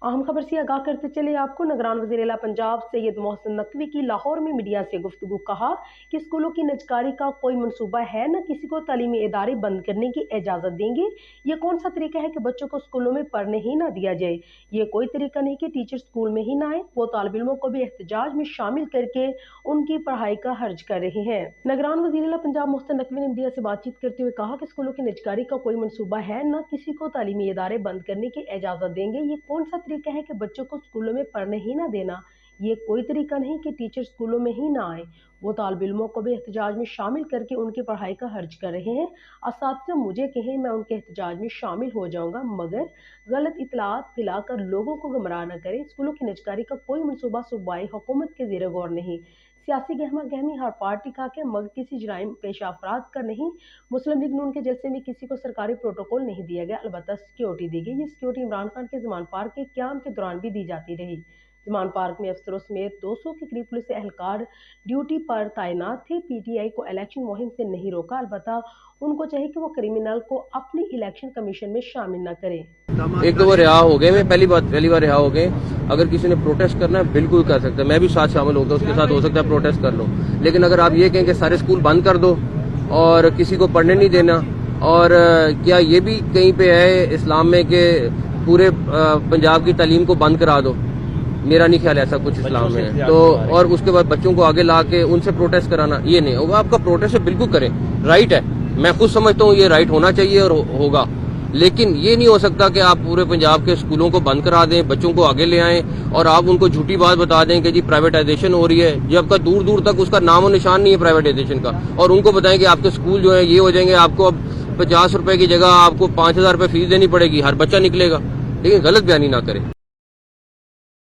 अहम खबर से आगाह करते चले आपको। निगरान वज़ीर आला पंजाब सैयद मोहसिन नकवी की लाहौर में मीडिया से गुफ्तगू। कहा कि स्कूलों की निजकारी का कोई मनसूबा है, न किसी को तालीमी इदारे बंद करने की इजाज़त देंगे। ये कौन सा तरीका है कि बच्चों को स्कूलों में पढ़ने ही ना दिया जाए। ये कोई तरीका नहीं कि टीचर स्कूल में ही ना आए। वो तालिब इल्मों को भी एहतजाज में शामिल करके उनकी पढ़ाई का हर्ज कर रहे हैं। निगरान वज़ीर आला पंजाब मोहसिन नकवी ने मीडिया से बातचीत करते हुए कहा कि स्कूलों की निजकारी का कोई मनसूबा है, न किसी को तालीमी इदारे बंद करने की इजाज़त देंगे। ये कौन सा तरीका है कि बच्चों को स्कूलों में पढ़ने ही ना देना। ये कोई तरीका नहीं कि टीचर स्कूलों में ही ना आए। वो तालिब इल्मों को भी एहतजाज में शामिल करके उनकी पढ़ाई का हर्ज कर रहे हैं। असातिज़ा मुझे कहें, मैं उनके एहतजाज में शामिल हो जाऊंगा, मगर गलत इतलात फैलाकर लोगों को गुमराह न करें। स्कूलों की निजकारी का कोई मनसूबा सूबाई हुकूमत के ज़ेर गौर नहीं। सियासी गहमा गहमी हर पार्टी का के, मगर किसी जराइम पेशा अफराद का नहीं। मुस्लिम लीग नून के जलसे में किसी को सरकारी प्रोटोकॉल नहीं दिया गया, अलबत्ता सिक्योरिटी दी गई। ये सिक्योरिटी इमरान खान के ज़मान पार्क के क़याम के दौरान भी दी जाती रही। ज़मान पार्क में अफसरों समेत 200 के करीब पुलिस एहलकार ड्यूटी पर तैनात थे। PTI को इलेक्शन मुहिम से नहीं रोका, अलबत्ता उनको चाहिए कि वो क्रिमिनल को अपनी इलेक्शन कमीशन में शामिल न करें। एक तो वो रिहा हो गए, मैं पहली बार रिहा हो गए। अगर किसी ने प्रोटेस्ट करना है बिल्कुल कर सकता है, मैं भी साथ शामिल होता हूँ, उसके साथ हो सकता है प्रोटेस्ट कर लो। लेकिन अगर आप ये कहें कि सारे स्कूल बंद कर दो और किसी को पढ़ने नहीं देना, और क्या ये भी कहीं पे है इस्लाम में कि पूरे पंजाब की तालीम को बंद करा दो, मेरा नहीं ख्याल ऐसा कुछ इस्लाम में है। तो और उसके बाद बच्चों को आगे ला के उनसे प्रोटेस्ट कराना, ये नहीं होगा। आपका प्रोटेस्ट बिल्कुल करें, राइट है, मैं खुद समझता हूँ ये राइट होना चाहिए और होगा। लेकिन ये नहीं हो सकता कि आप पूरे पंजाब के स्कूलों को बंद करा दें, बच्चों को आगे ले आएं और आप उनको झूठी बात बता दें कि जी प्राइवेटाइजेशन हो रही है, जबकि दूर दूर तक उसका नाम और निशान नहीं है प्राइवेटाइजेशन का। और उनको बताएं कि आपके स्कूल जो है ये हो जाएंगे, आपको अब 50 रुपए की जगह आपको 5,000 रुपए फीस देनी पड़ेगी, हर बच्चा निकलेगा। लेकिन गलत बयानी ना करें।